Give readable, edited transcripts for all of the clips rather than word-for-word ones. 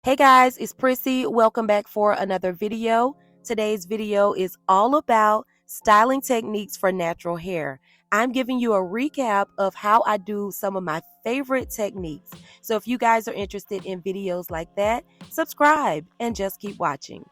Hey guys, it's Prissy. Welcome back for another video. Today's video is all about styling techniques for natural hair. I'm giving you a recap of how I do some of my favorite techniques. So if you guys are interested in videos like that, subscribe and just keep watching.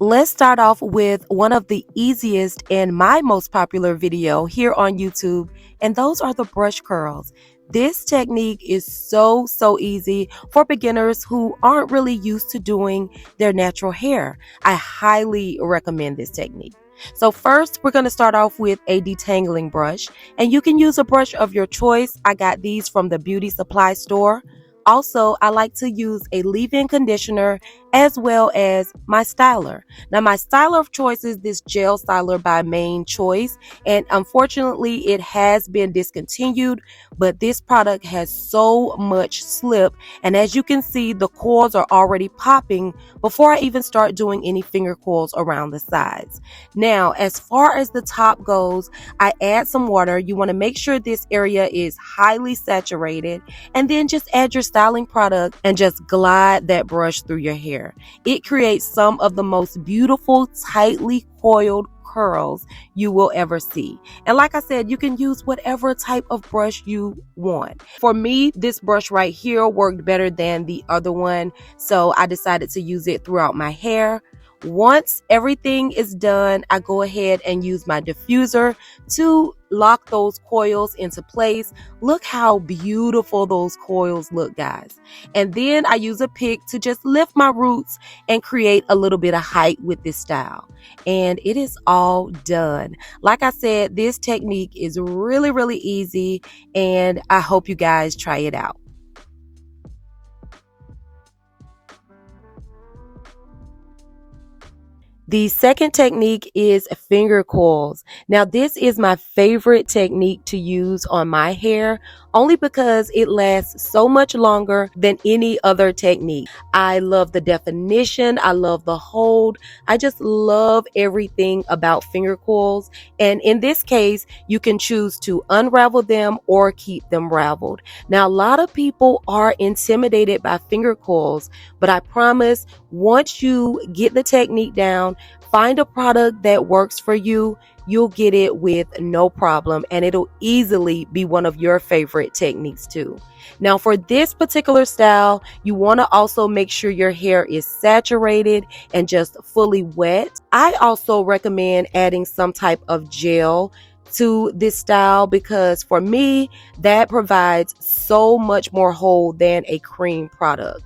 Let's start off with one of the easiest and my most popular video here on YouTube, and those are the brush curls. This technique is so easy for beginners who aren't really used to doing their natural hair. I highly recommend this technique. So first, we're going to start off with a detangling brush, and you can use a brush of your choice. I got these from the beauty supply store. Also, I like to use a leave-in conditioner as well as my styler. Now, my styler of choice is this gel styler by MANE CHOICE, and unfortunately, it has been discontinued, but this product has so much slip, and as you can see, the coils are already popping before I even start doing any finger coils around the sides. Now, as far as the top goes, I add some water. You want to make sure this area is highly saturated, and then just add your styling product and just glide that brush through your hair. It creates some of the most beautiful, tightly coiled curls you will ever see. And like I said, you can use whatever type of brush you want. For me, this brush right here worked better than the other one, so I decided to use it throughout my hair. Once everything is done, I go ahead and use my diffuser to lock those coils into place. Look how beautiful those coils look, guys. And then I use a pick to just lift my roots and create a little bit of height with this style. And it is all done. Like I said, this technique is really easy, and I hope you guys try it out. The second technique is finger coils. Now, this is my favorite technique to use on my hair, only because it lasts so much longer than any other technique. I love the definition. I love the hold. I just love everything about finger coils. And in this case, you can choose to unravel them or keep them raveled. Now, a lot of people are intimidated by finger coils, but I promise once you get the technique down, find a product that works for you, you'll get it with no problem, and it'll easily be one of your favorite techniques too. Now, for this particular style, you want to also make sure your hair is saturated and just fully wet. I also recommend adding some type of gel to this style because for me, that provides so much more hold than a cream product.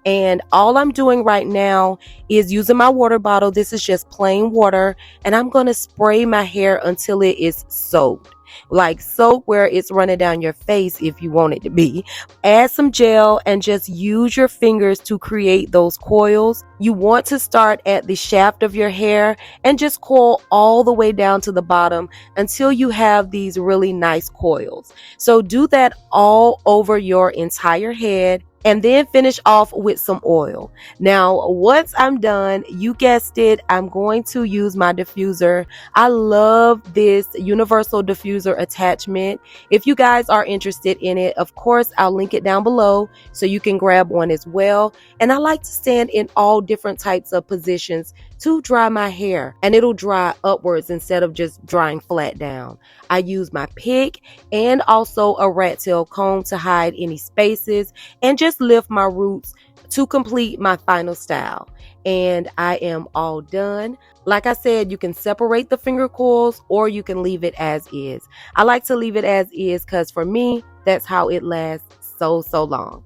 And all I'm doing right now is using my water bottle. This is just plain water, and I'm going to spray my hair until it is soaked. Like soap where it's running down your face if you want it to be. Add some gel and just use your fingers to create those coils. You want to start at the shaft of your hair and just coil all the way down to the bottom until you have these really nice coils. So do that all over your entire head, and then finish off with some oil. Now, once I'm done, you guessed it, I'm going to use my diffuser. I love this universal diffuser attachment. If you guys are interested in it, of course, I'll link it down below so you can grab one as well. And I like to stand in all different types of positions to dry my hair, and it'll dry upwards instead of just drying flat down. I use my pick and also a rat tail comb to hide any spaces and just lift my roots to complete my final style. And I am all done. Like I said, you can separate the finger coils or you can leave it as is. I like to leave it as is because for me, that's how it lasts so long.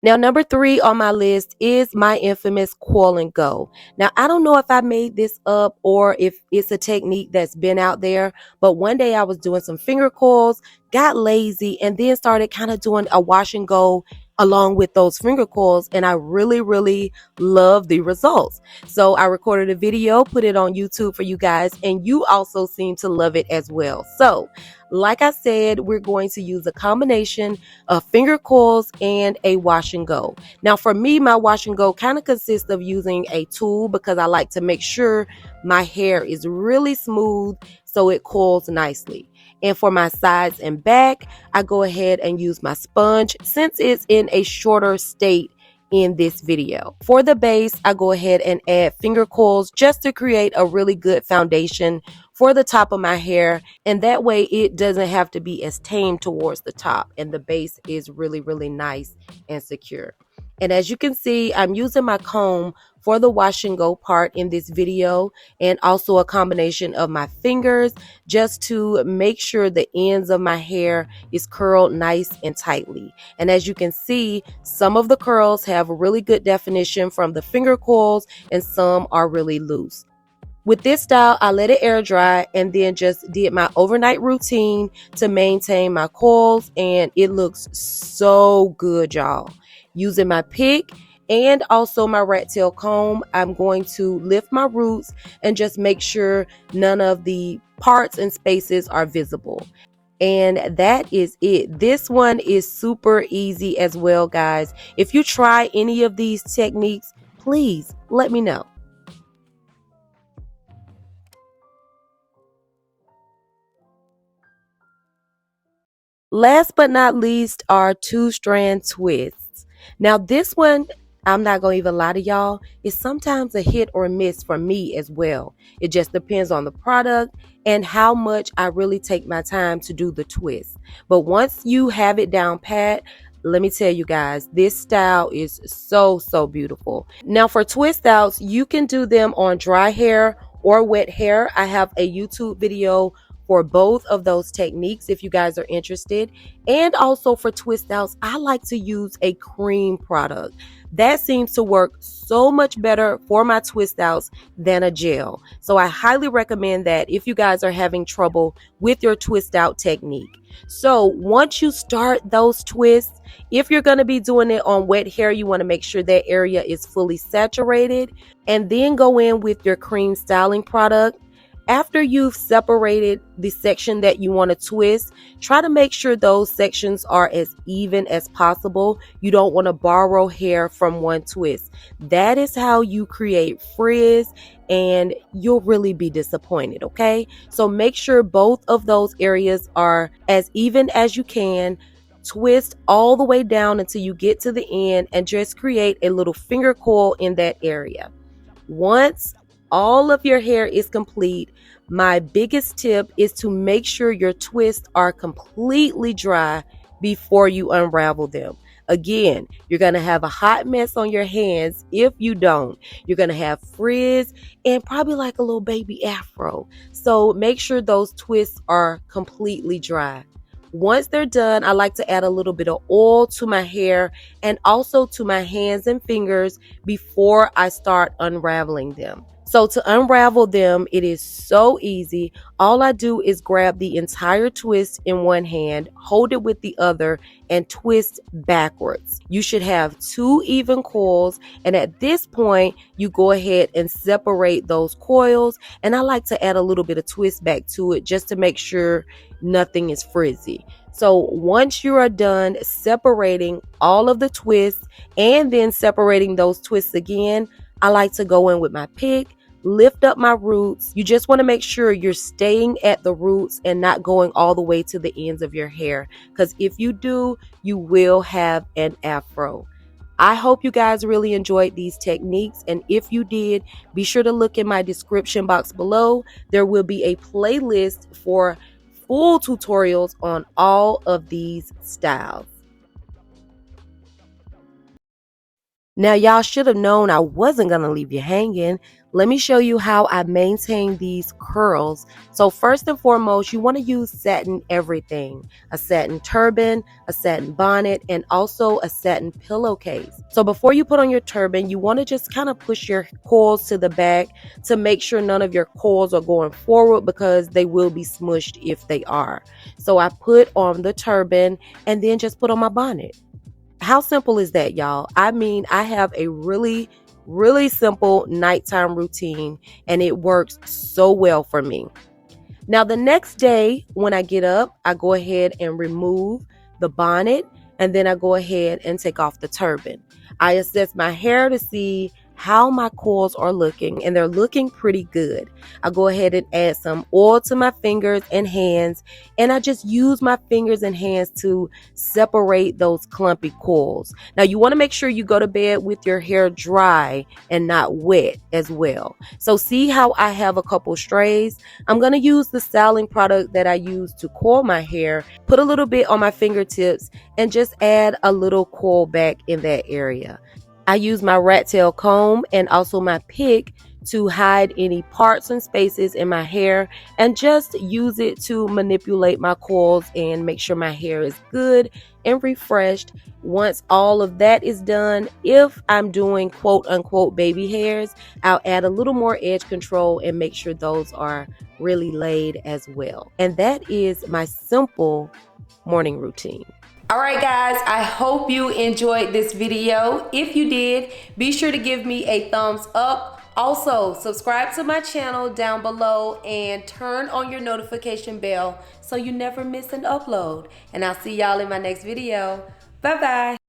Now, number 3 on my list is my infamous Coil Go. Now, I don't know if I made this up or if it's a technique that's been out there, but one day I was doing some finger coils, got lazy, and then started kind of doing a wash and go along with those finger coils, and I really love the results. So I recorded a video, put it on YouTube for you guys, and you also seem to love it as well. So like I said, we're going to use a combination of finger coils and a wash and go. Now for me, my wash and go kind of consists of using a tool because I like to make sure my hair is really smooth so it coils nicely. And for my sides and back, I go ahead and use my sponge since it's in a shorter state in this video. For the base, I go ahead and add finger coils just to create a really good foundation for the top of my hair, and that way it doesn't have to be as tame towards the top and the base is really nice and secure. And as you can see, I'm using my comb for the wash and go part in this video, and also a combination of my fingers just to make sure the ends of my hair is curled nice and tightly. And as you can see, some of the curls have really good definition from the finger coils and some are really loose. With this style, I let it air dry and then just did my overnight routine to maintain my coils, and it looks so good, y'all. Using my pick and also my rat tail comb, I'm going to lift my roots and just make sure none of the parts and spaces are visible. And that is it. This one is super easy as well, guys. If you try any of these techniques, please let me know. Last but not least are two strand twists. Now this one, I'm not going to even lie to y'all, it's sometimes a hit or miss for me as well. It just depends on the product and how much I really take my time to do the twist. But once you have it down pat, let me tell you guys, this style is so beautiful. Now for twist outs, you can do them on dry hair or wet hair. I have a YouTube video for both of those techniques if you guys are interested. And also for twist outs, I like to use a cream product. That seems to work so much better for my twist outs than a gel. So I highly recommend that if you guys are having trouble with your twist out technique. So once you start those twists, if you're going to be doing it on wet hair, you want to make sure that area is fully saturated, and then go in with your cream styling product. After you've separated the section that you want to twist, try to make sure those sections are as even as possible. You don't want to borrow hair from one twist. That is how you create frizz, and you'll really be disappointed, okay? So make sure both of those areas are as even as you can. Twist all the way down until you get to the end and just create a little finger coil in that area. Once all of your hair is complete, my biggest tip is to make sure your twists are completely dry before you unravel them. Again, you're going to have a hot mess on your hands if you don't. You're going to have frizz and probably like a little baby afro. So make sure those twists are completely dry. Once they're done, I like to add a little bit of oil to my hair and also to my hands and fingers before I start unraveling them. So to unravel them, it is so easy. All I do is grab the entire twist in one hand, hold it with the other, and twist backwards. You should have two even coils, and at this point, you go ahead and separate those coils, and I like to add a little bit of twist back to it just to make sure nothing is frizzy. So once you are done separating all of the twists and then separating those twists again, I like to go in with my pick, lift up my roots. You just want to make sure you're staying at the roots and not going all the way to the ends of your hair, because if you do, you will have an afro. I hope you guys really enjoyed these techniques, and if you did, be sure to look in my description box below. There will be a playlist for full tutorials on all of these styles. Now, y'all should have known I wasn't going to leave you hanging. Let me show you how I maintain these curls. So first and foremost, you want to use satin everything. A satin turban, a satin bonnet, and also a satin pillowcase. So before you put on your turban, you want to just kind of push your coils to the back to make sure none of your coils are going forward, because they will be smushed if they are. So I put on the turban and then just put on my bonnet. How simple is that, y'all? I mean, I have a really simple nighttime routine, and it works so well for me. Now, the next day when I get up, I go ahead and remove the bonnet, and then I go ahead and take off the turban. I assess my hair to see how my coils are looking, and they're looking pretty good. I go ahead and add some oil to my fingers and hands, and I just use my fingers and hands to separate those clumpy coils. Now, you want to make sure you go to bed with your hair dry and not wet as well. So see how I have a couple strays? I'm going to use the styling product that I use to coil my hair, put a little bit on my fingertips, and just add a little coil back in that area. I use my rat tail comb and also my pick to hide any parts and spaces in my hair, and just use it to manipulate my coils and make sure my hair is good and refreshed. Once all of that is done, if I'm doing quote unquote baby hairs, I'll add a little more edge control and make sure those are really laid as well. And that is my simple morning routine. All right, guys, I hope you enjoyed this video. If you did, be sure to give me a thumbs up. Also, subscribe to my channel down below and turn on your notification bell so you never miss an upload. And I'll see y'all in my next video. Bye-bye.